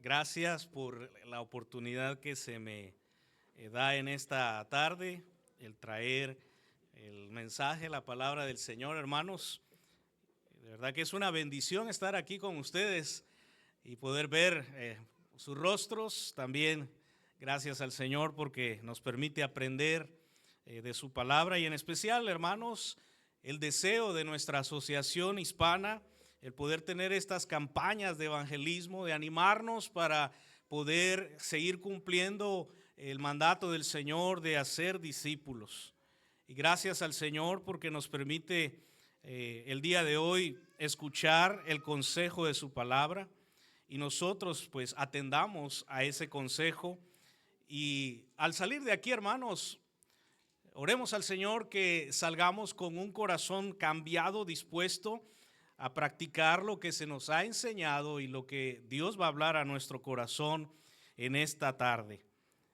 Gracias por la oportunidad que se me da en esta tarde, el traer el mensaje, la palabra del Señor, hermanos. De verdad que es una bendición estar aquí con ustedes y poder ver sus rostros. También gracias al Señor porque nos permite aprender de su palabra y en especial, hermanos, el deseo de nuestra asociación hispana, el poder tener estas campañas de evangelismo, de animarnos para poder seguir cumpliendo el mandato del Señor de hacer discípulos. Y gracias al Señor porque nos permite el día de hoy escuchar el consejo de su palabra y nosotros pues atendamos a ese consejo. Y al salir de aquí, hermanos, oremos al Señor que salgamos con un corazón cambiado, dispuesto a practicar lo que se nos ha enseñado y lo que Dios va a hablar a nuestro corazón en esta tarde.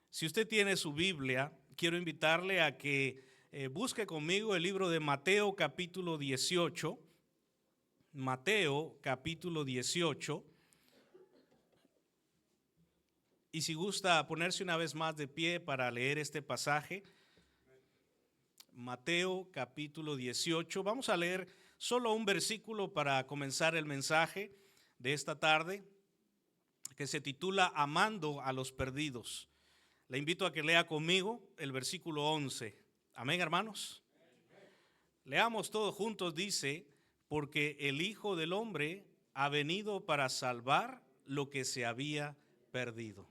Si usted tiene su Biblia, quiero invitarle a que busque conmigo el libro de Mateo capítulo 18. Mateo capítulo 18. Y si gusta ponerse una vez más de pie para leer este pasaje. Mateo capítulo 18. Vamos a leer solo un versículo para comenzar el mensaje de esta tarde, que se titula Amando a los perdidos. Le invito a que lea conmigo el versículo 11. Amén, hermanos. Leamos todos juntos. Dice: porque el Hijo del Hombre ha venido para salvar lo que se había perdido.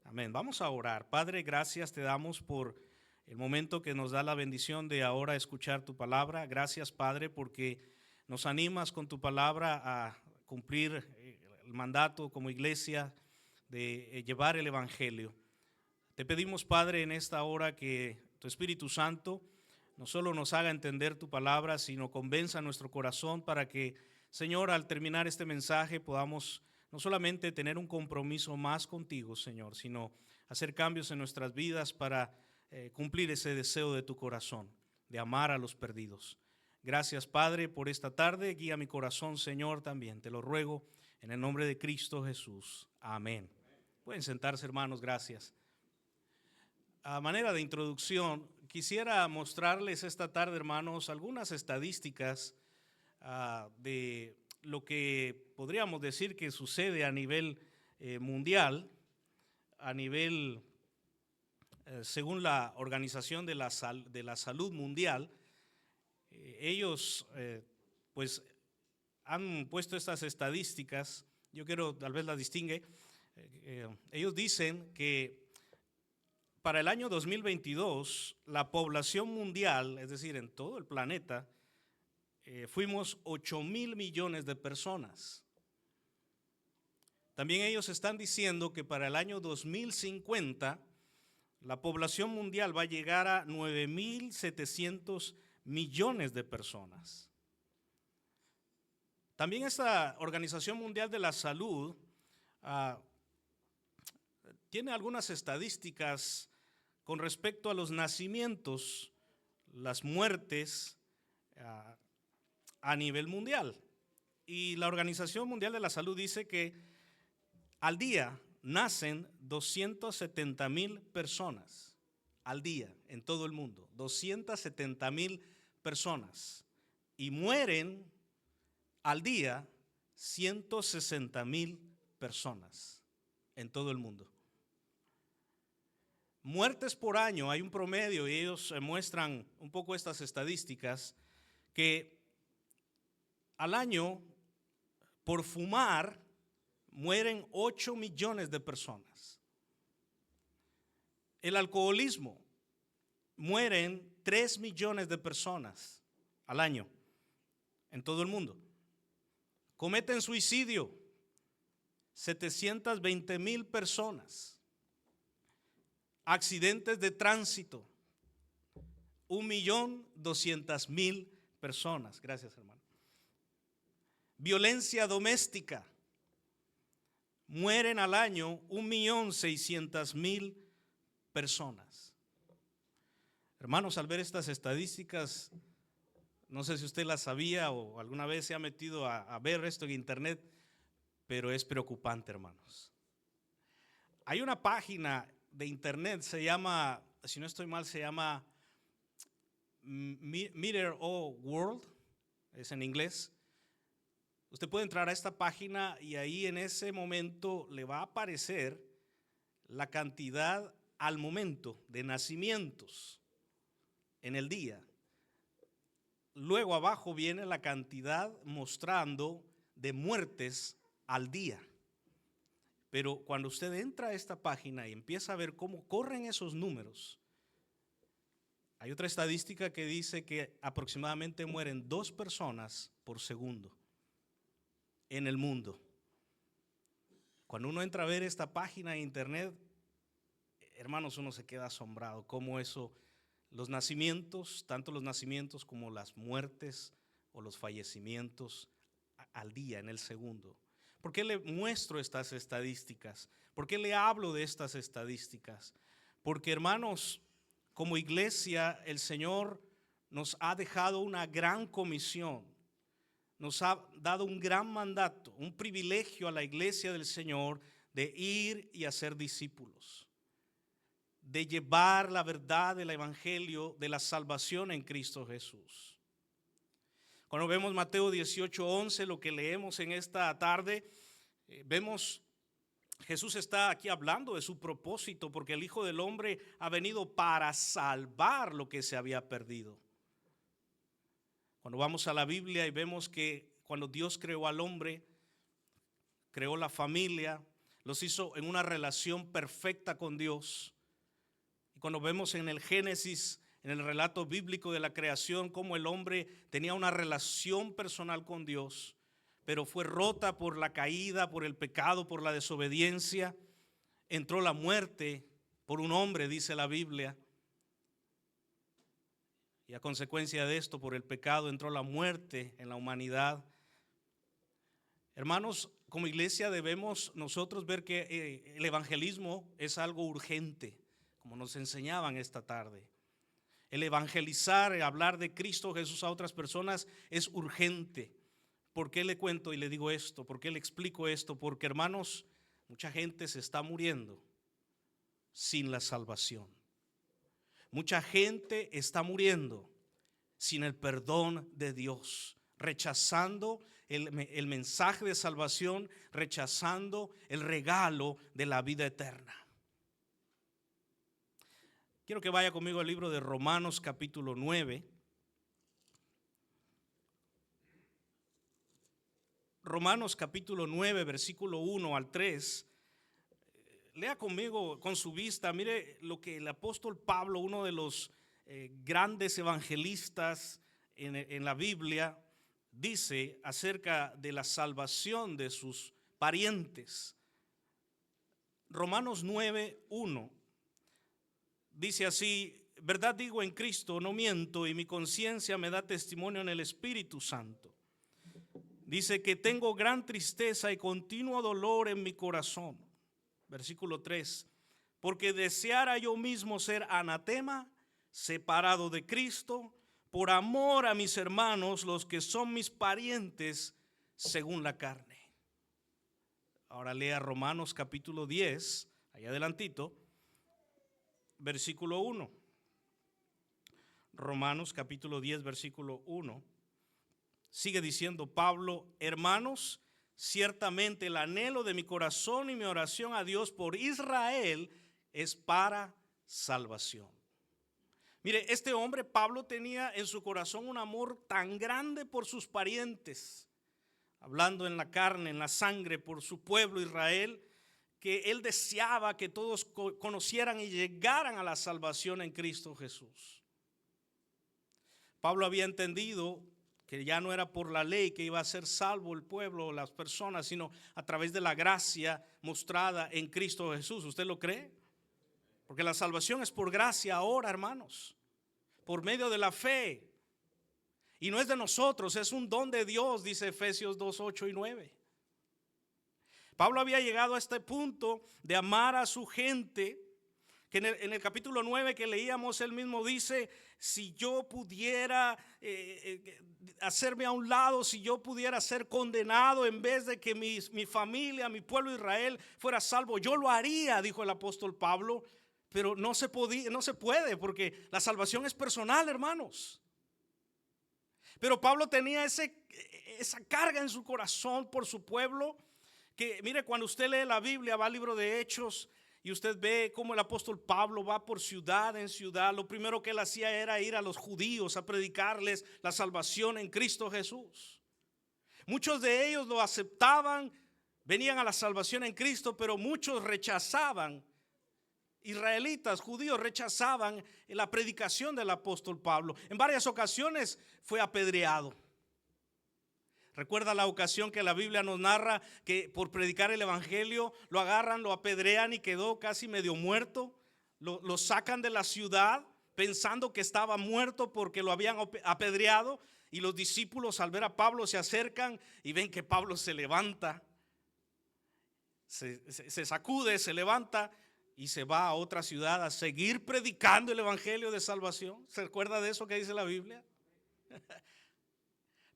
Amén. Vamos a orar. Padre, gracias te damos por el momento que nos da la bendición de ahora escuchar tu palabra. Gracias, Padre, porque nos animas con tu palabra a cumplir el mandato como iglesia de llevar el evangelio. Te pedimos, Padre, en esta hora que tu Espíritu Santo no solo nos haga entender tu palabra, sino convenza nuestro corazón para que, Señor, al terminar este mensaje podamos no solamente tener un compromiso más contigo, Señor, sino hacer cambios en nuestras vidas para cumplir ese deseo de tu corazón, de amar a los perdidos. Gracias, Padre, por esta tarde. Guía mi corazón, Señor, también. Te lo ruego en el nombre de Cristo Jesús. Amén. Pueden sentarse, hermanos. Gracias. A manera de introducción, quisiera mostrarles esta tarde, hermanos, algunas estadísticas de lo que podríamos decir que sucede a nivel mundial, a nivel según la Organización de la Salud Mundial. Ellos pues han puesto estas estadísticas. Yo quiero, tal vez las distingue. Ellos dicen que para el año 2022 la población mundial, es decir, en todo el planeta, fuimos 8,000 millones de personas. También ellos están diciendo que para el año 2050 la población mundial va a llegar a 9,700 millones de personas. También esta Organización Mundial de la Salud tiene algunas estadísticas con respecto a los nacimientos, las muertes a nivel mundial. Y la Organización Mundial de la Salud dice que al día nacen 270,000 personas al día en todo el mundo, 270,000 personas, y mueren al día 160,000 personas en todo el mundo. Muertes por año, hay un promedio y ellos muestran un poco estas estadísticas, que al año por fumar mueren 8 millones de personas. El alcoholismo, mueren 3 millones de personas al año en todo el mundo. Cometen suicidio 720,000 personas. Accidentes de tránsito 1,200,000 personas. Gracias, hermano. Violencia doméstica, mueren al año 1,600,000 personas. Hermanos, al ver estas estadísticas, no sé si usted las sabía o alguna vez se ha metido a ver esto en internet, pero es preocupante, hermanos. Hay una página de internet, se llama, si no estoy mal, se llama Meter World, es en inglés. Usted puede entrar a esta página y ahí en ese momento le va a aparecer la cantidad al momento de nacimientos en el día. Luego abajo viene la cantidad mostrando de muertes al día. Pero cuando usted entra a esta página y empieza a ver cómo corren esos números, hay otra estadística que dice que aproximadamente mueren 2 personas por segundo en el mundo. Cuando uno entra a ver esta página de internet, hermanos, uno se queda asombrado cómo eso, los nacimientos, tanto los nacimientos como las muertes o los fallecimientos al día, en el segundo. ¿Por qué le muestro estas estadísticas? ¿Por qué le hablo de estas estadísticas? Porque, hermanos, como iglesia, el Señor nos ha dejado una gran comisión, nos ha dado un gran mandato, un privilegio a la iglesia del Señor de ir y hacer discípulos, de llevar la verdad del evangelio de la salvación en Cristo Jesús. Cuando vemos Mateo 18:11, lo que leemos en esta tarde, vemos Jesús está aquí hablando de su propósito, porque el Hijo del Hombre ha venido para salvar lo que se había perdido. Cuando vamos a la Biblia y vemos que cuando Dios creó al hombre, creó la familia, los hizo en una relación perfecta con Dios. Y cuando vemos en el Génesis, en el relato bíblico de la creación, cómo el hombre tenía una relación personal con Dios, pero fue rota por la caída, por el pecado, por la desobediencia. Entró la muerte por un hombre, dice la Biblia. Y a consecuencia de esto, por el pecado, entró la muerte en la humanidad. Hermanos, como iglesia debemos nosotros ver que el evangelismo es algo urgente, como nos enseñaban esta tarde. El evangelizar, el hablar de Cristo Jesús a otras personas es urgente. ¿Por qué le cuento y le digo esto? ¿Por qué le explico esto? Porque, hermanos, mucha gente se está muriendo sin la salvación. Mucha gente está muriendo sin el perdón de Dios, rechazando el mensaje de salvación, rechazando el regalo de la vida eterna. Quiero que vaya conmigo al libro de Romanos capítulo 9. Romanos capítulo 9, versículo 1 al 3. Lea conmigo con su vista. Mire lo que el apóstol Pablo, uno de los grandes evangelistas en la Biblia, dice acerca de la salvación de sus parientes. Romanos 9, 1 dice así: verdad digo en Cristo, no miento, y mi conciencia me da testimonio en el Espíritu Santo. Dice que tengo gran tristeza y continuo dolor en mi corazón. Versículo 3. Porque deseara yo mismo ser anatema, separado de Cristo, por amor a mis hermanos, los que son mis parientes según la carne. Ahora lea Romanos capítulo 10, allá adelantito, versículo 1. Romanos capítulo 10, versículo 1. Sigue diciendo Pablo: hermanos, ciertamente el anhelo de mi corazón y mi oración a Dios por Israel es para salvación. Mire, este hombre Pablo tenía en su corazón un amor tan grande por sus parientes, hablando en la carne, en la sangre, por su pueblo Israel, que él deseaba que todos conocieran y llegaran a la salvación en Cristo Jesús. Pablo había entendido que ya no era por la ley que iba a ser salvo el pueblo, las personas, sino a través de la gracia mostrada en Cristo Jesús. ¿Usted lo cree? Porque la salvación es por gracia ahora, hermanos, por medio de la fe. Y no es de nosotros, es un don de Dios, dice Efesios 2, 8 y 9. Pablo había llegado a este punto de amar a su gente, que en el capítulo 9 que leíamos, él mismo dice, si yo pudiera hacerme a un lado, si yo pudiera ser condenado en vez de que mi familia, mi pueblo Israel fuera salvo, yo lo haría, dijo el apóstol Pablo, pero no se puede porque la salvación es personal, hermanos. Pero Pablo tenía esa carga en su corazón por su pueblo, que mire, cuando usted lee la Biblia, va al libro de Hechos, y usted ve cómo el apóstol Pablo va por ciudad en ciudad. Lo primero que él hacía era ir a los judíos a predicarles la salvación en Cristo Jesús. Muchos de ellos lo aceptaban, venían a la salvación en Cristo, pero muchos rechazaban. Israelitas, judíos, rechazaban la predicación del apóstol Pablo. En varias ocasiones fue apedreado. Recuerda la ocasión que la Biblia nos narra que por predicar el evangelio lo agarran, lo apedrean y quedó casi medio muerto. Lo sacan de la ciudad pensando que estaba muerto porque lo habían apedreado, y los discípulos al ver a Pablo se acercan y ven que Pablo se levanta, se sacude, se levanta y se va a otra ciudad a seguir predicando el evangelio de salvación. ¿Se recuerda de eso que dice la Biblia?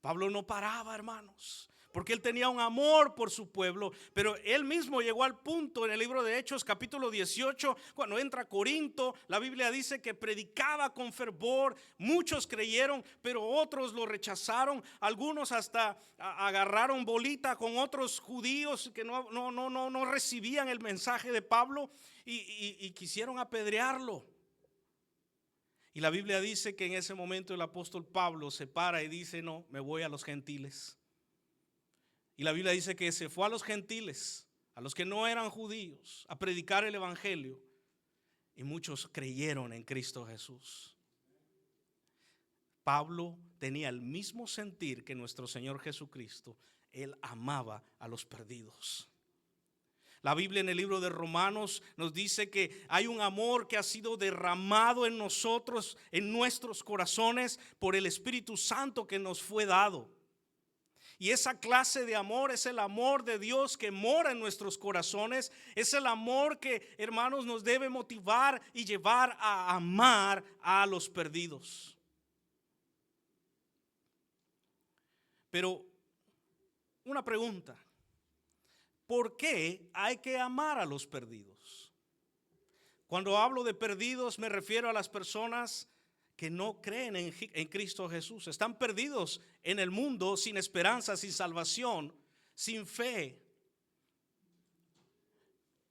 Pablo no paraba, hermanos, porque él tenía un amor por su pueblo, pero él mismo llegó al punto en el libro de Hechos capítulo 18, cuando entra a Corinto, la Biblia dice que predicaba con fervor, muchos creyeron, pero otros lo rechazaron, algunos hasta agarraron bolita con otros judíos que no recibían el mensaje de Pablo y quisieron apedrearlo. Y la Biblia dice que en ese momento el apóstol Pablo se para y dice, no, me voy a los gentiles. Y la Biblia dice que se fue a los gentiles, a los que no eran judíos, a predicar el evangelio. Y muchos creyeron en Cristo Jesús. Pablo tenía el mismo sentir que nuestro Señor Jesucristo. Él amaba a los perdidos. La Biblia en el libro de Romanos nos dice que hay un amor que ha sido derramado en nosotros, en nuestros corazones, por el Espíritu Santo que nos fue dado. Y esa clase de amor es el amor de Dios que mora en nuestros corazones. Es el amor que, hermanos, nos debe motivar y llevar a amar a los perdidos. Pero una pregunta: ¿por qué hay que amar a los perdidos? Cuando hablo de perdidos me refiero a las personas que no creen en Cristo Jesús. Están perdidos en el mundo sin esperanza, sin salvación, sin fe.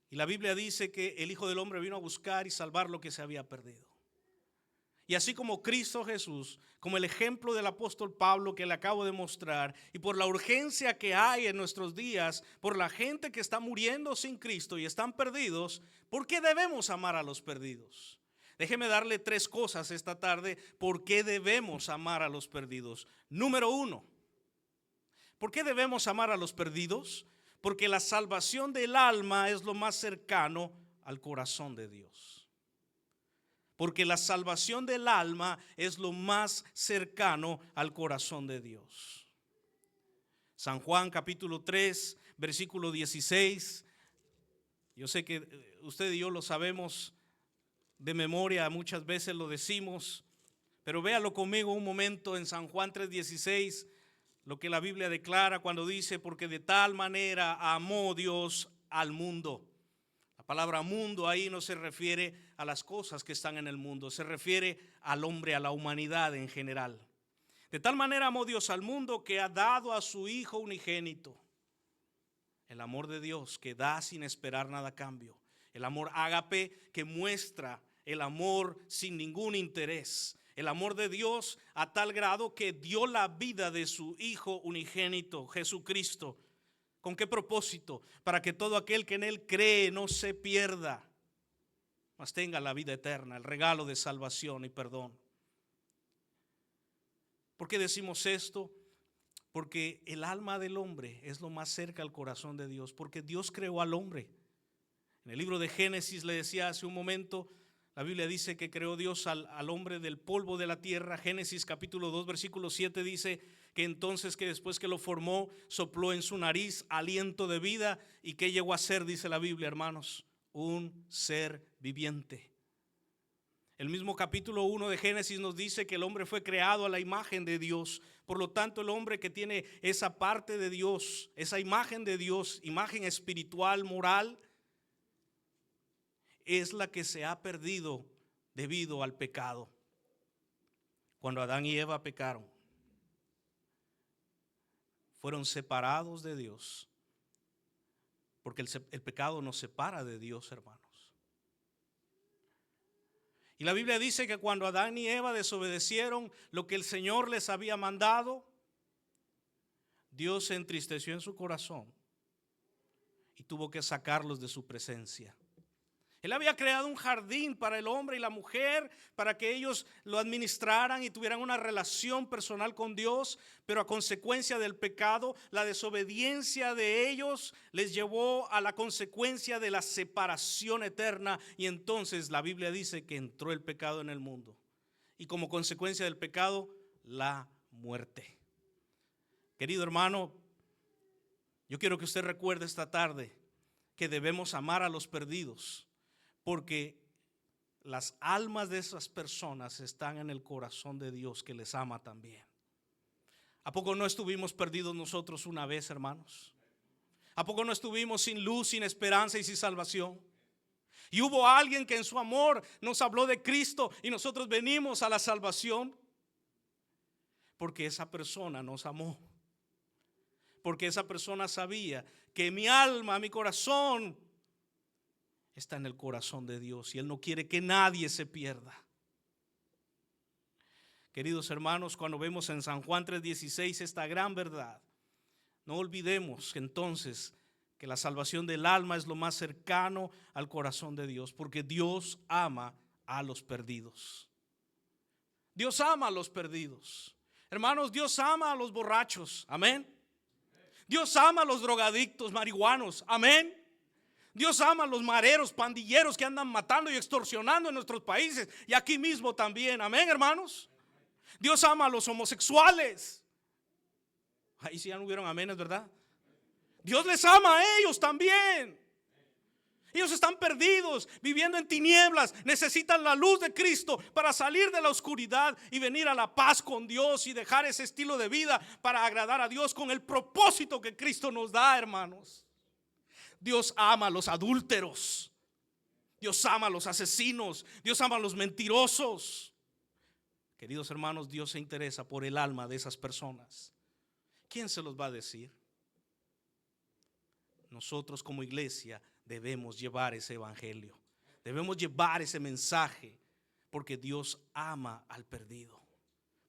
Y la Biblia dice que el Hijo del Hombre vino a buscar y salvar lo que se había perdido. Y así como Cristo Jesús, como el ejemplo del apóstol Pablo que le acabo de mostrar, y por la urgencia que hay en nuestros días, por la gente que está muriendo sin Cristo y están perdidos, ¿por qué debemos amar a los perdidos? Déjeme darle 3 cosas esta tarde por qué debemos amar a los perdidos. Número 1, ¿por qué debemos amar a los perdidos? Porque la salvación del alma es lo más cercano al corazón de Dios. Porque la salvación del alma es lo más cercano al corazón de Dios. San Juan capítulo 3, versículo 16. Yo sé que usted y yo lo sabemos de memoria, muchas veces lo decimos, pero véalo conmigo un momento en San Juan 3:16, lo que la Biblia declara cuando dice, porque de tal manera amó Dios al mundo. La palabra mundo ahí no se refiere a las cosas que están en el mundo, se refiere al hombre, a la humanidad en general. De tal manera amó Dios al mundo que ha dado a su Hijo unigénito. El amor de Dios que da sin esperar nada a cambio. El amor ágape que muestra el amor sin ningún interés. El amor de Dios a tal grado que dio la vida de su Hijo unigénito, Jesucristo. ¿Con qué propósito? Para que todo aquel que en Él cree no se pierda, mas tenga la vida eterna, el regalo de salvación y perdón. ¿Por qué decimos esto? Porque el alma del hombre es lo más cerca al corazón de Dios, porque Dios creó al hombre. En el libro de Génesis, le decía hace un momento, la Biblia dice que creó Dios al hombre del polvo de la tierra. Génesis capítulo 2 versículo 7 dice que entonces, que después que lo formó, sopló en su nariz aliento de vida. ¿Y qué llegó a ser? Dice la Biblia, hermanos, un ser viviente. El mismo capítulo 1 de Génesis nos dice que el hombre fue creado a la imagen de Dios. Por lo tanto, el hombre que tiene esa parte de Dios, esa imagen de Dios, imagen espiritual, moral, es la que se ha perdido debido al pecado. Cuando Adán y Eva pecaron, fueron separados de Dios, porque el pecado nos separa de Dios, hermanos. Y la Biblia dice que cuando Adán y Eva desobedecieron lo que el Señor les había mandado, Dios se entristeció en su corazón y tuvo que sacarlos de su presencia. Él había creado un jardín para el hombre y la mujer, para que ellos lo administraran y tuvieran una relación personal con Dios, pero a consecuencia del pecado, la desobediencia de ellos les llevó a la consecuencia de la separación eterna, y entonces la Biblia dice que entró el pecado en el mundo y como consecuencia del pecado, la muerte. Querido hermano, yo quiero que usted recuerde esta tarde que debemos amar a los perdidos, porque las almas de esas personas están en el corazón de Dios, que les ama también. ¿A poco no estuvimos perdidos nosotros una vez, hermanos? ¿A poco no estuvimos sin luz, sin esperanza y sin salvación? Y hubo alguien que en su amor nos habló de Cristo y nosotros venimos a la salvación, porque esa persona nos amó. Porque esa persona sabía que mi alma, mi corazón está en el corazón de Dios y Él no quiere que nadie se pierda. Queridos hermanos, cuando vemos en San Juan 3:16 esta gran verdad, no olvidemos que entonces que la salvación del alma es lo más cercano al corazón de Dios, porque Dios ama a los perdidos. Dios ama a los perdidos. Hermanos, Dios ama a los borrachos. Amén. Dios ama a los drogadictos, marihuanos. Amén. Dios ama a los mareros, pandilleros que andan matando y extorsionando en nuestros países y aquí mismo también. Amén, hermanos. Dios ama a los homosexuales. Ahí sí ya no hubieron amenes, ¿verdad? Dios les ama a ellos también. Ellos están perdidos, viviendo en tinieblas. Necesitan la luz de Cristo para salir de la oscuridad y venir a la paz con Dios y dejar ese estilo de vida para agradar a Dios con el propósito que Cristo nos da, hermanos. Dios ama a los adúlteros. Dios ama a los asesinos. Dios ama a los mentirosos. Queridos hermanos, Dios se interesa por el alma de esas personas. ¿Quién se los va a decir? Nosotros como iglesia debemos llevar ese evangelio. Debemos llevar ese mensaje, porque Dios ama al perdido.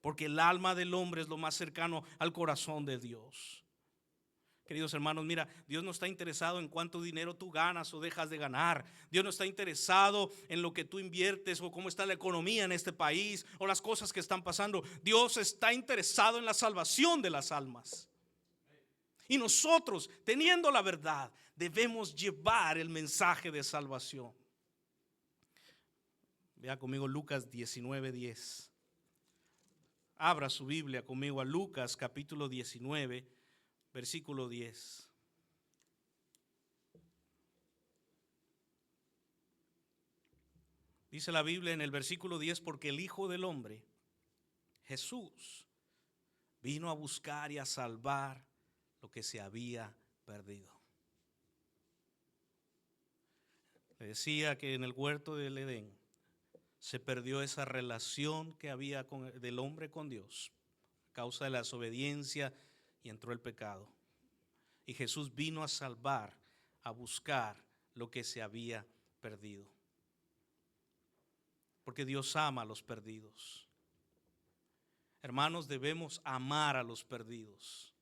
Porque el alma del hombre es lo más cercano al corazón de Dios. Queridos hermanos, mira, Dios no está interesado en cuánto dinero tú ganas o dejas de ganar. Dios no está interesado en lo que tú inviertes o cómo está la economía en este país o las cosas que están pasando. Dios está interesado en la salvación de las almas. Y nosotros, teniendo la verdad, debemos llevar el mensaje de salvación. Vea conmigo Lucas 19:10. Abra su Biblia conmigo a Lucas capítulo 19. Versículo 10. Dice la Biblia en el versículo 10: porque el Hijo del Hombre, Jesús, vino a buscar y a salvar lo que se había perdido. Le decía que en el huerto del Edén se perdió esa relación que había del hombre con Dios a causa de la desobediencia, y entró el pecado. Y Jesús vino a salvar, a buscar lo que se había perdido. Porque Dios ama a los perdidos. Hermanos, debemos amar a los perdidos.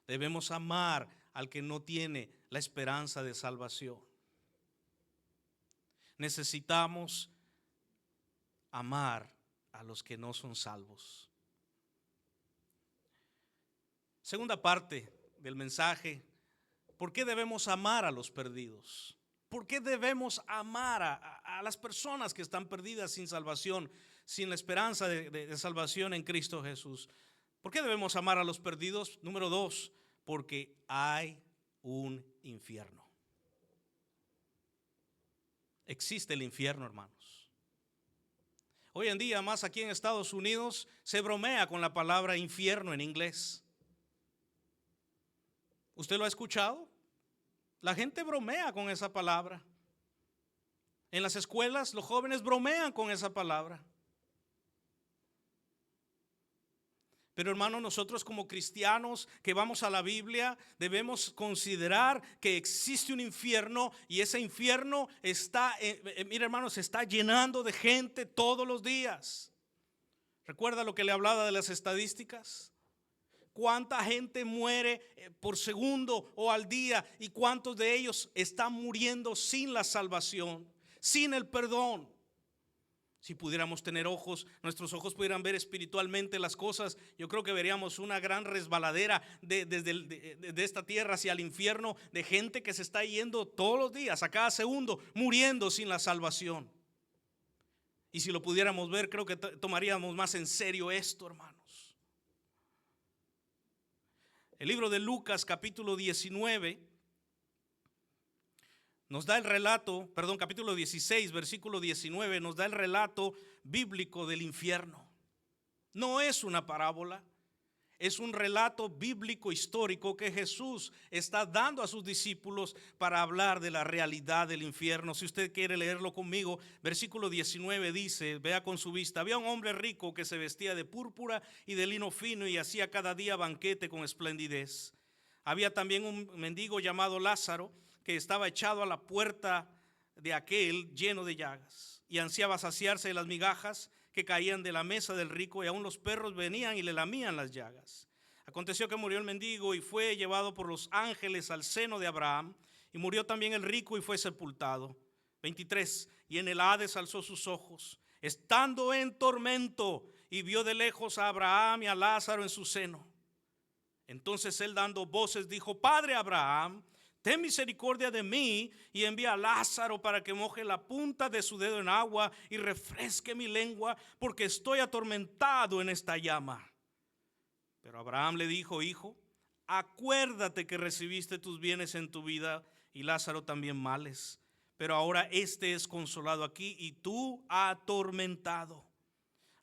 Debemos amar al que no tiene la esperanza de salvación. Necesitamos amar a los que no son salvos. Segunda parte del mensaje: ¿por qué debemos amar a los perdidos? ¿Por qué debemos amar a las personas que están perdidas sin salvación, sin la esperanza de salvación en Cristo Jesús? ¿Por qué debemos amar a los perdidos? Número 2, porque hay un infierno. Existe el infierno, hermanos. Hoy en día, más aquí en Estados Unidos, se bromea con la palabra infierno en inglés. ¿Usted lo ha escuchado? La gente bromea con esa palabra. En las escuelas los jóvenes bromean con esa palabra. Pero hermano, nosotros como cristianos que vamos a la Biblia debemos considerar que existe un infierno y ese infierno está, mira hermano, se está llenando de gente todos los días. ¿Recuerda lo que le hablaba de las estadísticas? ¿Cuánta gente muere por segundo o al día y cuántos de ellos están muriendo sin la salvación, sin el perdón? Si pudiéramos tener ojos, nuestros ojos pudieran ver espiritualmente las cosas, yo creo que veríamos una gran resbaladera de esta tierra hacia el infierno, de gente que se está yendo todos los días, a cada segundo, muriendo sin la salvación. Y si lo pudiéramos ver, creo que tomaríamos más en serio esto, hermanos. El libro de Lucas capítulo 19 nos da el relato, capítulo 16, versículo 19, nos da el relato bíblico del infierno. No es una parábola, es un relato bíblico histórico que Jesús está dando a sus discípulos para hablar de la realidad del infierno. Si usted quiere leerlo conmigo, versículo 19 dice, vea con su vista: había un hombre rico que se vestía de púrpura y de lino fino y hacía cada día banquete con esplendidez. Había también un mendigo llamado Lázaro, que estaba echado a la puerta de aquel lleno de llagas, y ansiaba saciarse de las migajas que caían de la mesa del rico, y aún los perros venían y le lamían las llagas. Aconteció que murió el mendigo y fue llevado por los ángeles al seno de Abraham, y murió también el rico y fue sepultado. 23. Y en el Hades alzó sus ojos, estando en tormento, y vio de lejos a Abraham y a Lázaro en su seno. Entonces él, dando voces, dijo: Padre Abraham, ten misericordia de mí y envía a Lázaro para que moje la punta de su dedo en agua y refresque mi lengua, porque estoy atormentado en esta llama. Pero Abraham le dijo: Hijo, acuérdate que recibiste tus bienes en tu vida y Lázaro también males, pero ahora este es consolado aquí y tú atormentado.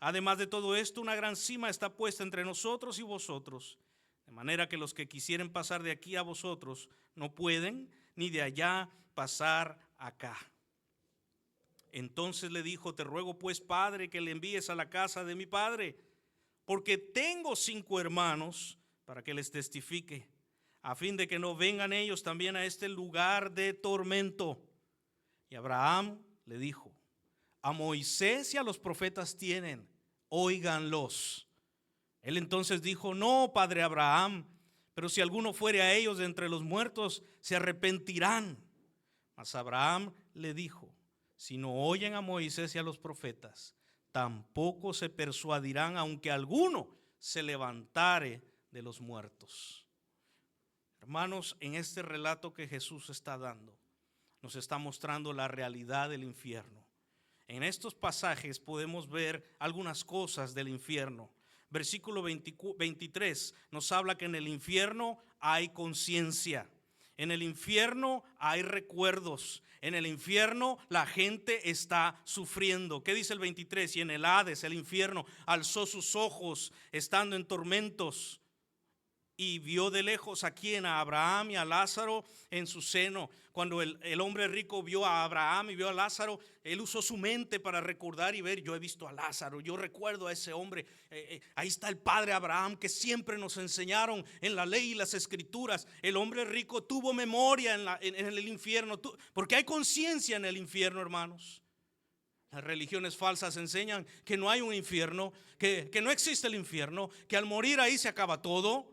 Además de todo esto, una gran sima está puesta entre nosotros y vosotros, de manera que los que quisieren pasar de aquí a vosotros no pueden, ni de allá pasar acá. Entonces le dijo: Te ruego pues, Padre, que le envíes a la casa de mi padre, porque tengo 5 hermanos, para que les testifique, a fin de que no vengan ellos también a este lugar de tormento. Y Abraham le dijo: A Moisés y a los profetas tienen, óiganlos. Él entonces dijo: No, padre Abraham, pero si alguno fuere a ellos de entre los muertos, se arrepentirán. Mas Abraham le dijo: Si no oyen a Moisés y a los profetas, tampoco se persuadirán, aunque alguno se levantare de los muertos. Hermanos, en este relato que Jesús está dando, nos está mostrando la realidad del infierno. En estos pasajes podemos ver algunas cosas del infierno. Versículo 23 nos habla que en el infierno hay conciencia, en el infierno hay recuerdos, en el infierno la gente está sufriendo. ¿Qué dice el 23? Y en el Hades, el infierno, alzó sus ojos estando en tormentos y vio de lejos a quien, a Abraham y a Lázaro en su seno. Cuando el hombre rico vio a Abraham y vio a Lázaro, él usó su mente para recordar y ver: yo he visto a Lázaro, yo recuerdo a ese hombre, ahí está el padre Abraham que siempre nos enseñaron en la ley y las escrituras. El hombre rico tuvo memoria en el infierno, porque hay conciencia en el infierno, hermanos. Las religiones falsas enseñan que no hay un infierno, que no existe el infierno, que al morir ahí se acaba todo.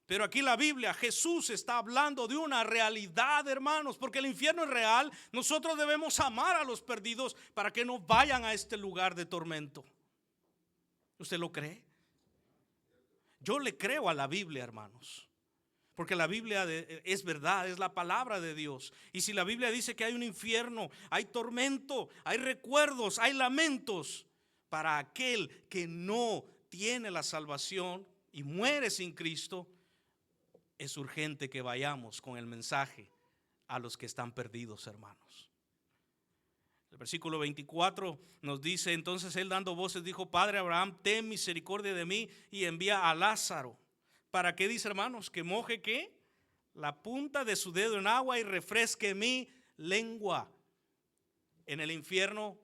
Pero aquí la Biblia, Jesús está hablando de una realidad, hermanos, porque el infierno es real. Nosotros debemos amar a los perdidos para que no vayan a este lugar de tormento. ¿Usted lo cree? Yo le creo a la Biblia, hermanos, porque la Biblia es verdad, es la palabra de Dios. Y si la Biblia dice que hay un infierno, hay tormento, hay recuerdos, hay lamentos para aquel que no tiene la salvación y muere sin Cristo, es urgente que vayamos con el mensaje a los que están perdidos, hermanos. El versículo 24 nos dice, entonces él dando voces dijo, Padre Abraham, ten misericordia de mí y envía a Lázaro. ¿Para qué dice, hermanos? Que moje ¿qué? La punta de su dedo en agua y refresque mi lengua. En el infierno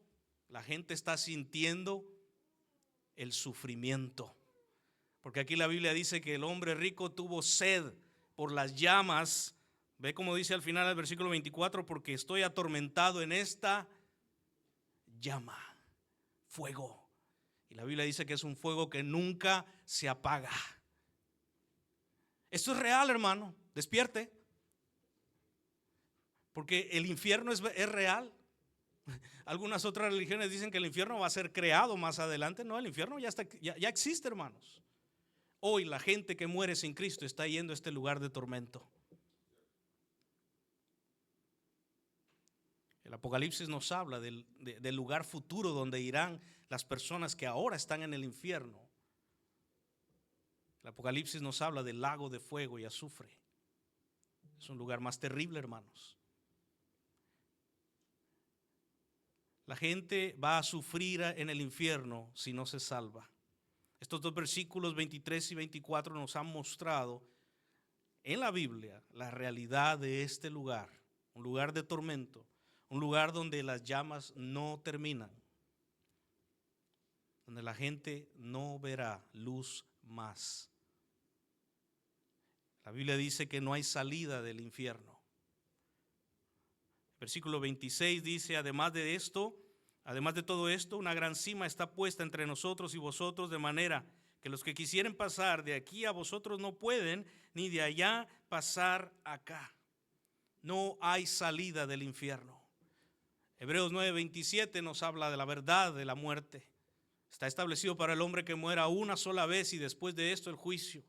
la gente está sintiendo el sufrimiento. Porque aquí la Biblia dice que el hombre rico tuvo sed por las llamas. Ve como dice al final del versículo 24, porque estoy atormentado en esta llama, fuego. Y la Biblia dice que es un fuego que nunca se apaga. Esto es real, hermano. Despierte. Porque el infierno es real. Algunas otras religiones dicen que el infierno va a ser creado más adelante. No, el infierno ya existe, hermanos. Hoy la gente que muere sin Cristo está yendo a este lugar de tormento. El Apocalipsis nos habla del lugar futuro donde irán las personas que ahora están en el infierno. El Apocalipsis nos habla del lago de fuego y azufre. Es un lugar más terrible, hermanos. La gente va a sufrir en el infierno si no se salva. Estos dos versículos 23 y 24 nos han mostrado en la Biblia la realidad de este lugar, un lugar de tormento, un lugar donde las llamas no terminan, donde la gente no verá luz más. La Biblia dice que no hay salida del infierno. Versículo 26 dice, además de todo esto, una gran cima está puesta entre nosotros y vosotros, de manera que los que quisieren pasar de aquí a vosotros no pueden, ni de allá pasar acá. No hay salida del infierno. Hebreos 9:27 nos habla de la verdad de la muerte. Está establecido para el hombre que muera una sola vez y después de esto el juicio.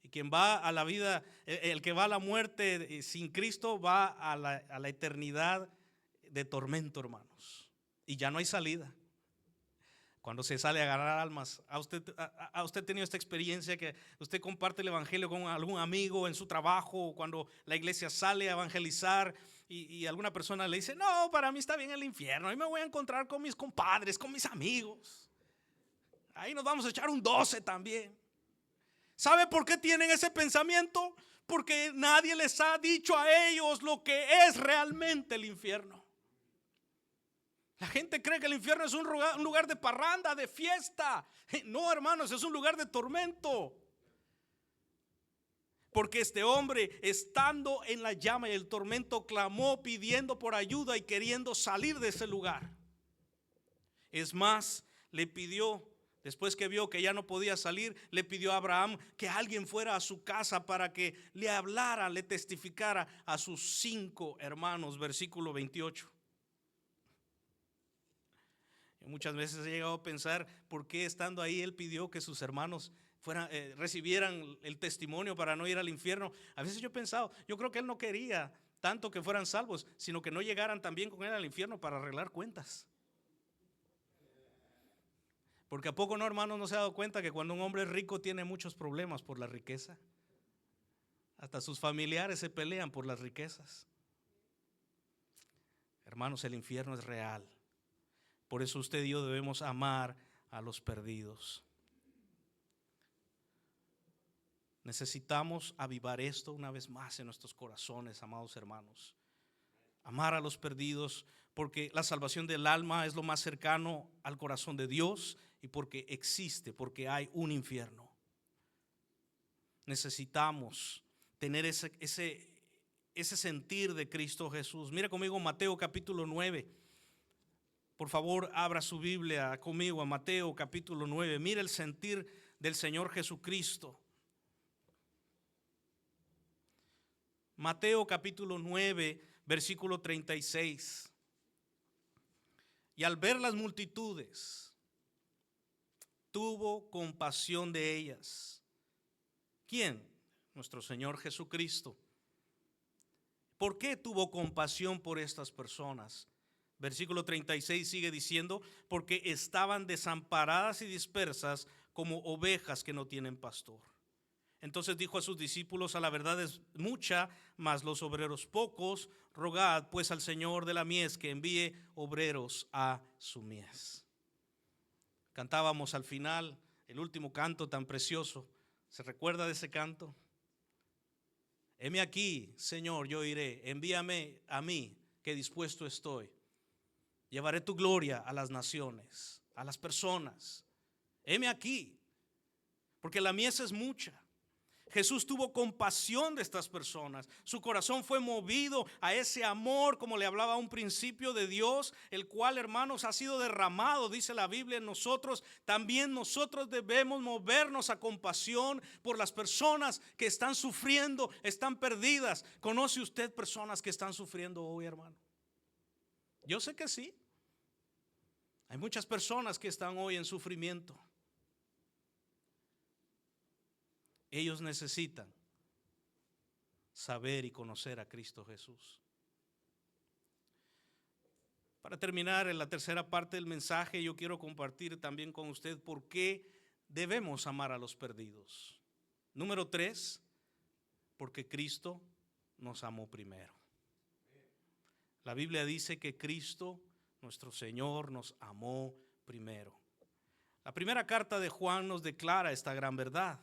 Y quien va a la vida, el que va a la muerte sin Cristo va a la eternidad de tormento, hermanos. Y ya no hay salida. Cuando se sale a agarrar almas, ¿a usted ha tenido esta experiencia que usted comparte el evangelio con algún amigo en su trabajo, o cuando la iglesia sale a evangelizar y alguna persona le dice, no, para mí está bien el infierno, ahí me voy a encontrar con mis compadres, con mis amigos, ahí nos vamos a echar un 12 también? ¿Sabe por qué tienen ese pensamiento? Porque nadie les ha dicho a ellos lo que es realmente el infierno. La gente cree que el infierno es un lugar de parranda, de fiesta. No, hermanos, es un lugar de tormento. Porque este hombre, estando en la llama y el tormento, clamó pidiendo por ayuda y queriendo salir de ese lugar. Es más, le pidió, después que vio que ya no podía salir, le pidió a Abraham que alguien fuera a su casa para que le hablara, le testificara a sus 5 hermanos. Versículo 28. Y muchas veces he llegado a pensar por qué estando ahí él pidió que sus hermanos recibieran el testimonio para no ir al infierno. A veces yo he pensado, yo creo que él no quería tanto que fueran salvos, sino que no llegaran también con él al infierno para arreglar cuentas. Porque a poco no, hermanos, no se ha dado cuenta que cuando un hombre es rico tiene muchos problemas por la riqueza. Hasta sus familiares se pelean por las riquezas. Hermanos, el infierno es real. Por eso usted y yo debemos amar a los perdidos. Necesitamos avivar esto una vez más en nuestros corazones, amados hermanos. Amar a los perdidos, porque la salvación del alma es lo más cercano al corazón de Dios y porque existe, porque hay un infierno. Necesitamos tener ese sentir de Cristo Jesús. Mira conmigo Mateo capítulo 9. Por favor, abra su Biblia conmigo a Mateo capítulo 9. Mira el sentir del Señor Jesucristo. Mateo capítulo 9, versículo 36. Y al ver las multitudes, tuvo compasión de ellas. ¿Quién? Nuestro Señor Jesucristo. ¿Por qué tuvo compasión por estas personas? Versículo 36 sigue diciendo, porque estaban desamparadas y dispersas como ovejas que no tienen pastor. Entonces dijo a sus discípulos: a la verdad es mucha, mas los obreros pocos. Rogad pues al Señor de la mies que envíe obreros a su mies. Cantábamos al final el último canto tan precioso. ¿Se recuerda de ese canto? Heme aquí, Señor, yo iré. Envíame a mí, que dispuesto estoy. Llevaré tu gloria a las naciones, a las personas. Heme aquí, porque la mies es mucha. Jesús tuvo compasión de estas personas. Su corazón fue movido a ese amor, como le hablaba a un principio, de Dios, el cual, hermanos, ha sido derramado, dice la Biblia, en nosotros. También nosotros debemos movernos a compasión por las personas que están sufriendo, están perdidas. ¿Conoce usted personas que están sufriendo hoy, hermano? Yo sé que sí. Hay muchas personas que están hoy en sufrimiento. Ellos necesitan saber y conocer a Cristo Jesús. Para terminar, en la tercera parte del mensaje, yo quiero compartir también con usted por qué debemos amar a los perdidos. Número 3, porque Cristo nos amó primero. La Biblia dice que Cristo, nuestro Señor, nos amó primero. La primera carta de Juan nos declara esta gran verdad.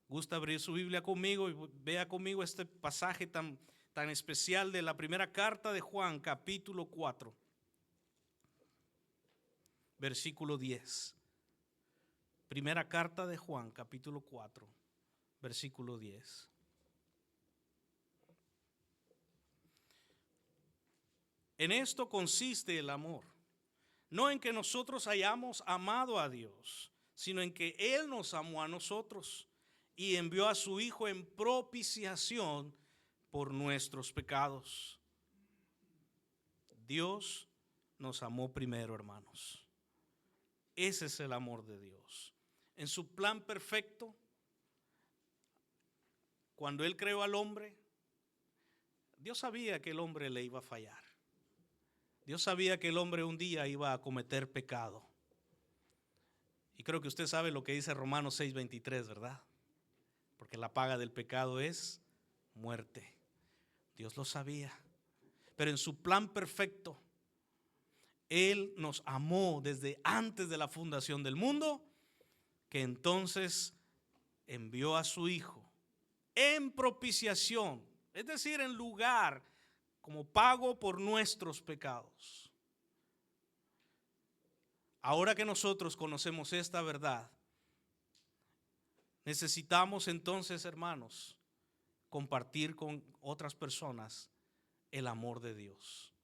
Gusta abrir su Biblia conmigo y vea conmigo este pasaje tan especial de la primera carta de Juan, capítulo 4, versículo 10. Primera carta de Juan, capítulo 4, versículo 10. En esto consiste el amor, no en que nosotros hayamos amado a Dios, sino en que Él nos amó a nosotros y envió a su Hijo en propiciación por nuestros pecados. Dios nos amó primero, hermanos. Ese es el amor de Dios. En su plan perfecto, cuando Él creó al hombre, Dios sabía que el hombre le iba a fallar. Dios sabía que el hombre un día iba a cometer pecado. Y creo que usted sabe lo que dice Romanos 6:23, ¿verdad? Porque la paga del pecado es muerte. Dios lo sabía. Pero en su plan perfecto, Él nos amó desde antes de la fundación del mundo, que entonces envió a su Hijo en propiciación, es decir, en lugar, como pago por nuestros pecados. Ahora que nosotros conocemos esta verdad, necesitamos entonces, hermanos, compartir con otras personas el amor de Dios.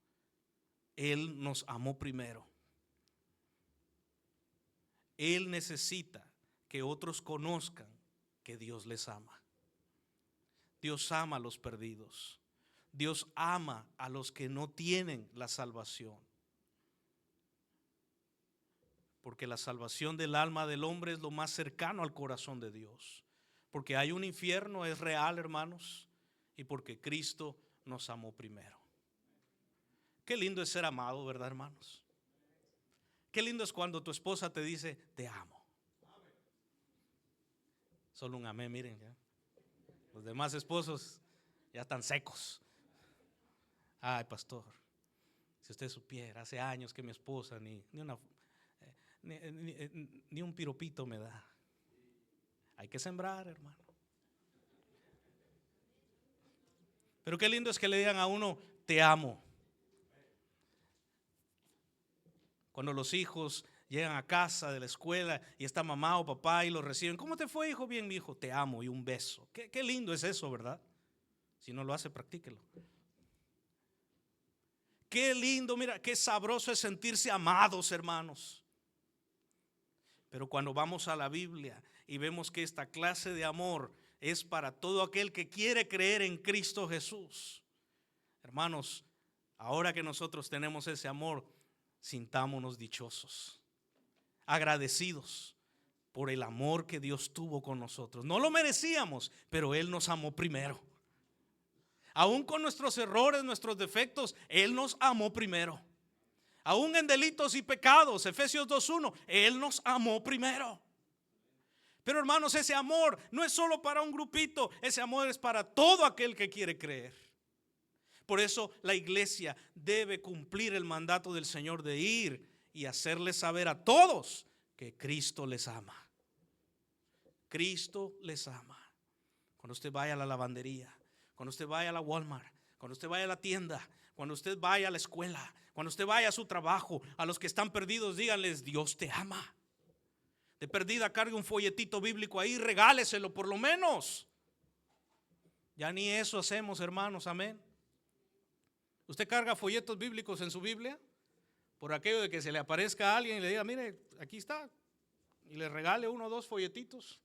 Él nos amó primero. Él necesita que otros conozcan que Dios les ama. Dios ama a los perdidos. Dios ama a los que no tienen la salvación. Porque la salvación del alma del hombre es lo más cercano al corazón de Dios. Porque hay un infierno, es real, hermanos, y porque Cristo nos amó primero. Qué lindo es ser amado, ¿verdad, hermanos? Qué lindo es cuando tu esposa te dice, te amo. Solo un amén, miren, ¿ya? Los demás esposos ya están secos. Ay, pastor, si usted supiera, hace años que mi esposa ni un piropito me da. Hay que sembrar, hermano. Pero qué lindo es que le digan a uno, te amo. Cuando los hijos llegan a casa de la escuela y está mamá o papá y los reciben, ¿cómo te fue, hijo? Bien, mi hijo, te amo, y un beso. Qué lindo es eso, ¿verdad? Si no lo hace, practíquelo. Qué lindo, mira, qué sabroso es sentirse amados, hermanos. Pero cuando vamos a la Biblia y vemos que esta clase de amor es para todo aquel que quiere creer en Cristo Jesús, hermanos, ahora que nosotros tenemos ese amor, sintámonos dichosos, agradecidos por el amor que Dios tuvo con nosotros. No lo merecíamos, pero Él nos amó primero. Aún con nuestros errores, nuestros defectos, Él nos amó primero. Aún en delitos y pecados, Efesios 2:1, Él nos amó primero. Pero hermanos, ese amor no es solo para un grupito, ese amor es para todo aquel que quiere creer. Por eso la iglesia debe cumplir el mandato del Señor de ir y hacerles saber a todos que Cristo les ama. Cristo les ama. Cuando usted vaya a la lavandería, cuando usted vaya a la Walmart, cuando usted vaya a la tienda, cuando usted vaya a la escuela, cuando usted vaya a su trabajo, a los que están perdidos, díganles: Dios te ama. De perdida, cargue un folletito bíblico ahí, regáleselo por lo menos. Ya ni eso hacemos, hermanos, amén. ¿Usted carga folletos bíblicos en su Biblia? Por aquello de que se le aparezca a alguien y le diga: mire, aquí está, y le regale 1 o 2 folletitos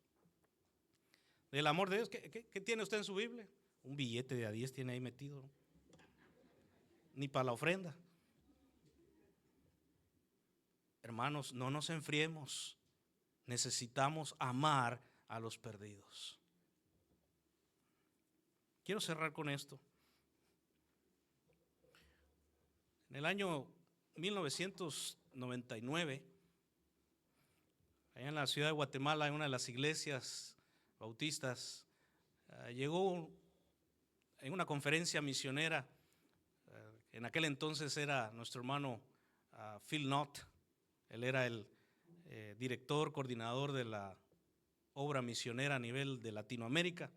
del amor de Dios. ¿Qué tiene usted en su Biblia? Un billete de a 10 tiene ahí metido, ¿no? Ni para la ofrenda. Hermanos, no nos enfriemos. Necesitamos amar a los perdidos. Quiero cerrar con esto. En el año 1999, allá en la ciudad de Guatemala, en una de las iglesias bautistas, llegó en una conferencia misionera. En aquel entonces era nuestro hermano Phil Knott. Él era el director, coordinador de la obra misionera a nivel de Latinoamérica.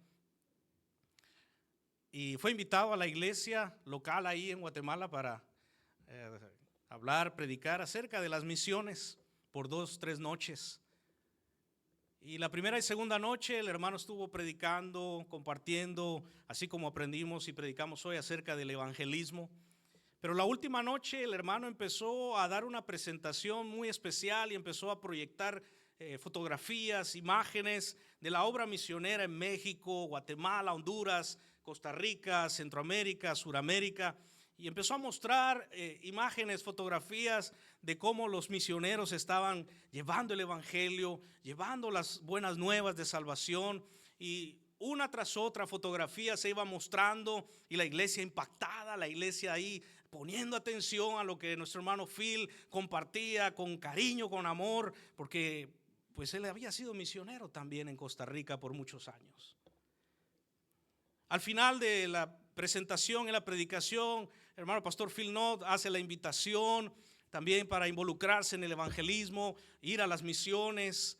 Y fue invitado a la iglesia local ahí en Guatemala para hablar, predicar acerca de las misiones por 2 o 3 noches. Y la primera y segunda noche el hermano estuvo predicando, compartiendo, así como aprendimos y predicamos hoy acerca del evangelismo. Pero la última noche el hermano empezó a dar una presentación muy especial y empezó a proyectar fotografías, imágenes de la obra misionera en México, Guatemala, Honduras, Costa Rica, Centroamérica, Suramérica. Y empezó a mostrar imágenes, fotografías de cómo los misioneros estaban llevando el evangelio, llevando las buenas nuevas de salvación. Y una tras otra fotografía se iba mostrando y la iglesia impactada, la iglesia ahí poniendo atención a lo que nuestro hermano Phil compartía con cariño, con amor, porque pues él había sido misionero también en Costa Rica por muchos años. Al final de la presentación, en la predicación, el hermano pastor Phil Knott hace la invitación también para involucrarse en el evangelismo, ir a las misiones.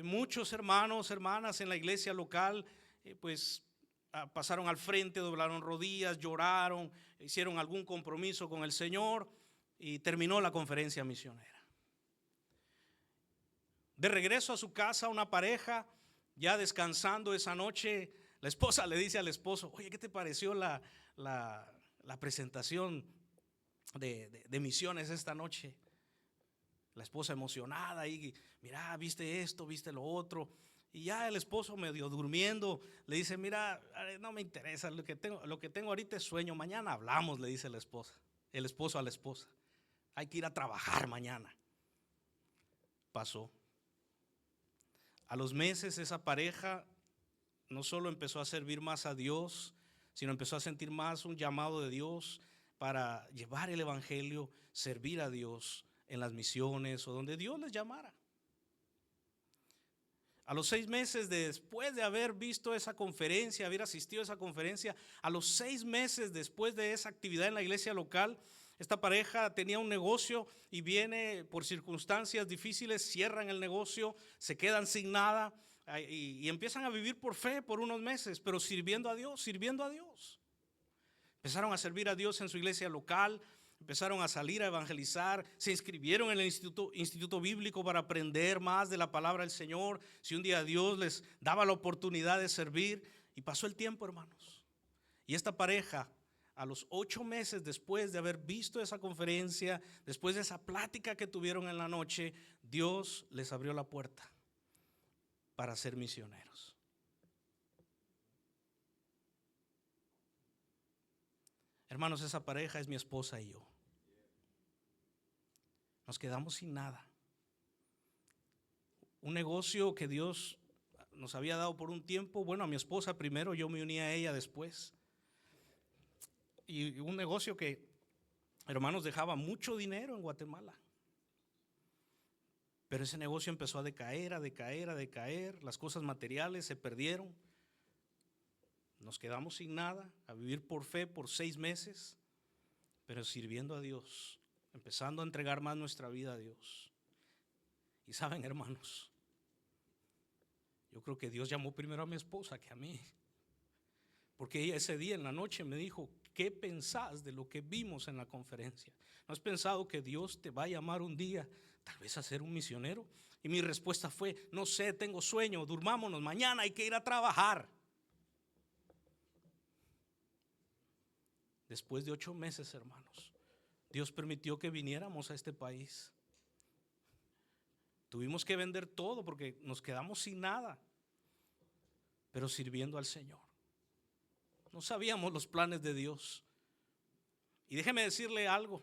Muchos hermanos, hermanas en la iglesia local, pues pasaron al frente, doblaron rodillas, lloraron, hicieron algún compromiso con el Señor y terminó la conferencia misionera. De regreso a su casa, una pareja ya descansando esa noche, la esposa le dice al esposo: oye, ¿qué te pareció la presentación de misiones esta noche? La esposa emocionada y mira, viste esto, viste lo otro. Y ya el esposo medio durmiendo le dice: mira, no me interesa, lo que tengo ahorita es sueño, mañana hablamos, le dice el esposo a la esposa. Hay que ir a trabajar mañana. Pasó. A los meses esa pareja no solo empezó a servir más a Dios, sino empezó a sentir más un llamado de Dios para llevar el evangelio, servir a Dios en las misiones o donde Dios les llamara. A los 6 meses después de haber visto esa conferencia, haber asistido a esa conferencia, a los 6 meses después de esa actividad en la iglesia local, esta pareja tenía un negocio y viene por circunstancias difíciles, cierran el negocio, se quedan sin nada y empiezan a vivir por fe por unos meses, pero sirviendo a Dios. Empezaron a servir a Dios en su iglesia local, empezaron a salir a evangelizar, se inscribieron en el instituto bíblico para aprender más de la palabra del Señor, si un día Dios les daba la oportunidad de servir. Y pasó el tiempo, hermanos, y esta pareja, a los 8 meses después de haber visto esa conferencia, después de esa plática que tuvieron en la noche, Dios les abrió la puerta para ser misioneros. Hermanos, esa pareja es mi esposa y yo. Nos quedamos sin nada. Un negocio que Dios nos había dado por un tiempo, bueno, a mi esposa primero, yo me uní a ella después. Y un negocio que, hermanos, dejaba mucho dinero en Guatemala. Pero ese negocio empezó a decaer, a decaer, a decaer. Las cosas materiales se perdieron. Nos quedamos sin nada, a vivir por fe por 6 meses, pero sirviendo a Dios, empezando a entregar más nuestra vida a Dios. Y saben, hermanos, yo creo que Dios llamó primero a mi esposa que a mí, porque ella ese día en la noche me dijo: ¿qué pensás de lo que vimos en la conferencia? ¿No has pensado que Dios te va a llamar un día tal vez a ser un misionero? Y mi respuesta fue: no sé, tengo sueño, durmámonos, mañana hay que ir a trabajar. Después de 8 meses, hermanos, Dios permitió que viniéramos a este país. Tuvimos que vender todo porque nos quedamos sin nada, pero sirviendo al Señor. No sabíamos los planes de Dios. Y déjeme decirle algo: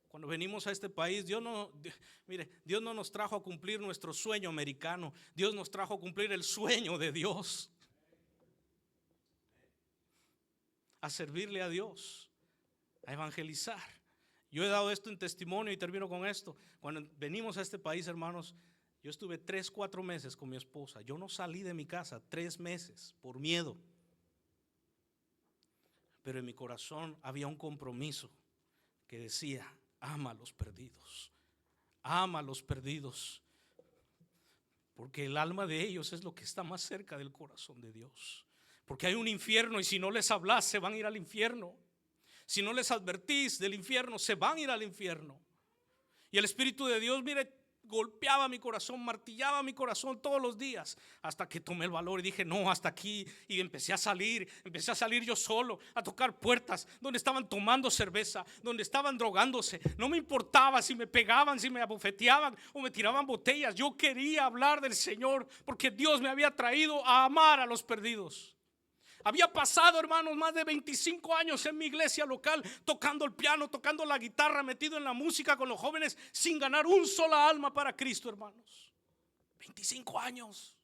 cuando venimos a este país, Dios no nos trajo a cumplir nuestro sueño americano. Dios nos trajo a cumplir el sueño de Dios, a servirle a Dios, a evangelizar. Yo he dado esto en testimonio y termino con esto. Cuando venimos a este país, hermanos, yo estuve 3, 4 meses con mi esposa. Yo no salí de mi casa 3 meses por miedo. Pero en mi corazón había un compromiso que decía: ama a los perdidos, ama a los perdidos, porque el alma de ellos es lo que está más cerca del corazón de Dios. Porque hay un infierno y si no les hablas se van a ir al infierno. Si no les advertís del infierno, se van a ir al infierno. Y el Espíritu de Dios, mire, golpeaba mi corazón, martillaba mi corazón todos los días, hasta que tomé el valor y dije: no, hasta aquí. Y empecé a salir yo solo, a tocar puertas donde estaban tomando cerveza, donde estaban drogándose. No me importaba si me pegaban, si me abofeteaban o me tiraban botellas. Yo quería hablar del Señor, porque Dios me había traído a amar a los perdidos. Había pasado, hermanos, más de 25 años en mi iglesia local, tocando el piano, tocando la guitarra, metido en la música con los jóvenes, sin ganar un sola alma para Cristo, hermanos. 25 años.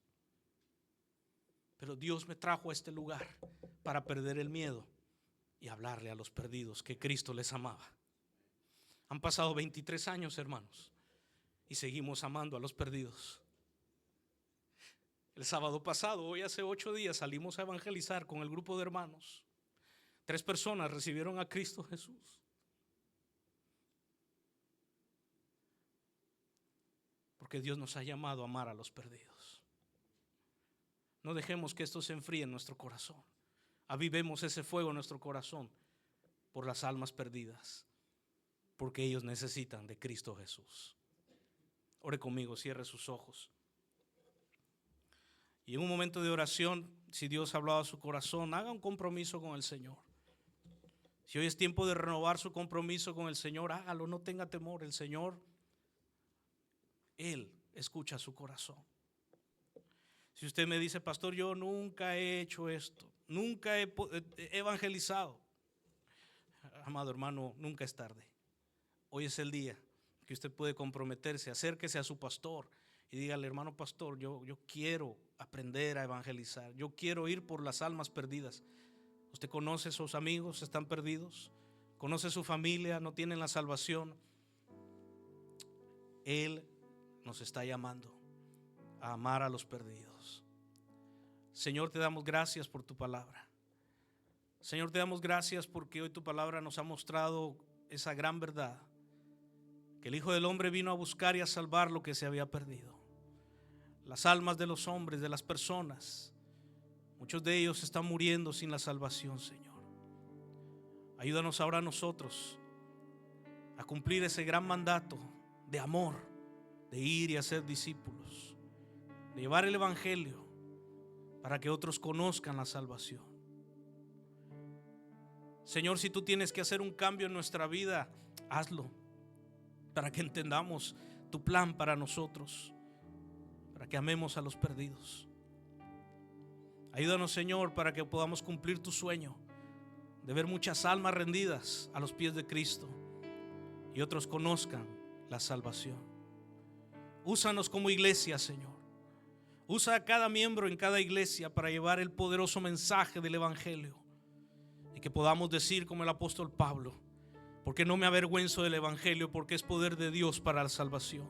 Pero Dios me trajo a este lugar para perder el miedo y hablarle a los perdidos que Cristo les amaba. Han pasado 23 años, hermanos, y seguimos amando a los perdidos. El sábado pasado, hoy hace 8 días, salimos a evangelizar con el grupo de hermanos. 3 personas recibieron a Cristo Jesús. Porque Dios nos ha llamado a amar a los perdidos. No dejemos que esto se enfríe en nuestro corazón. Avivemos ese fuego en nuestro corazón por las almas perdidas, porque ellos necesitan de Cristo Jesús. Ore conmigo, cierre sus ojos. Y en un momento de oración, si Dios ha hablado a su corazón, haga un compromiso con el Señor. Si hoy es tiempo de renovar su compromiso con el Señor, hágalo, no tenga temor. El Señor, Él escucha su corazón. Si usted me dice: pastor, yo nunca he hecho esto, nunca he evangelizado, amado hermano, nunca es tarde. Hoy es el día que usted puede comprometerse. Acérquese a su pastor y dígale: hermano pastor, yo quiero aprender a evangelizar, yo quiero ir por las almas perdidas. Usted conoce a sus amigos, están perdidos, conoce a su familia, no tienen la salvación. Él nos está llamando a amar a los perdidos. Señor, te damos gracias por tu palabra. Señor, te damos gracias porque hoy tu palabra nos ha mostrado esa gran verdad, que el Hijo del Hombre vino a buscar y a salvar lo que se había perdido. Las almas de los hombres, de las personas, muchos de ellos están muriendo sin la salvación, Señor. Ayúdanos ahora a nosotros a cumplir ese gran mandato de amor, de ir y hacer discípulos, de llevar el evangelio para que otros conozcan la salvación. Señor, si tú tienes que hacer un cambio en nuestra vida, hazlo, para que entendamos tu plan para nosotros, para que amemos a los perdidos. Ayúdanos, Señor, para que podamos cumplir tu sueño de ver muchas almas rendidas a los pies de Cristo y otros conozcan la salvación. Úsanos como iglesia, Señor. Usa a cada miembro en cada iglesia para llevar el poderoso mensaje del evangelio, y que podamos decir como el apóstol Pablo: porque no me avergüenzo del evangelio, porque es poder de Dios para la salvación.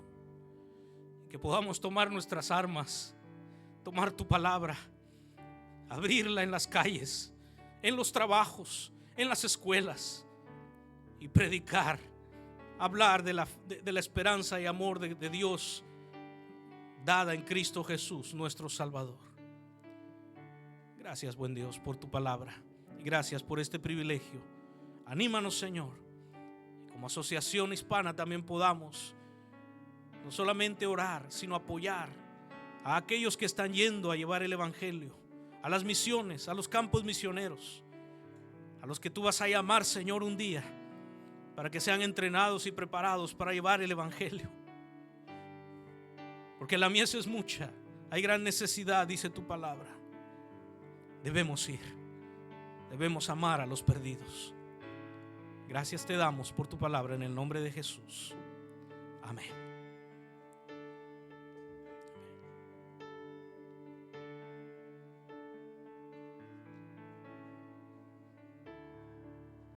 que podamos tomar nuestras armas, tomar tu palabra, abrirla en las calles, en los trabajos, en las escuelas y predicar, hablar de la esperanza y amor de Dios dada en Cristo Jesús, nuestro Salvador. Gracias, buen Dios, por tu palabra y gracias por este privilegio. Anímanos, Señor, como asociación hispana también podamos no solamente orar, sino apoyar a aquellos que están yendo a llevar el evangelio, a las misiones, a los campos misioneros, a los que tú vas a llamar, Señor, un día, para que sean entrenados y preparados para llevar el evangelio. Porque la mies es mucha, hay gran necesidad, dice tu palabra. Debemos ir, debemos amar a los perdidos. Gracias te damos por tu palabra en el nombre de Jesús. Amén.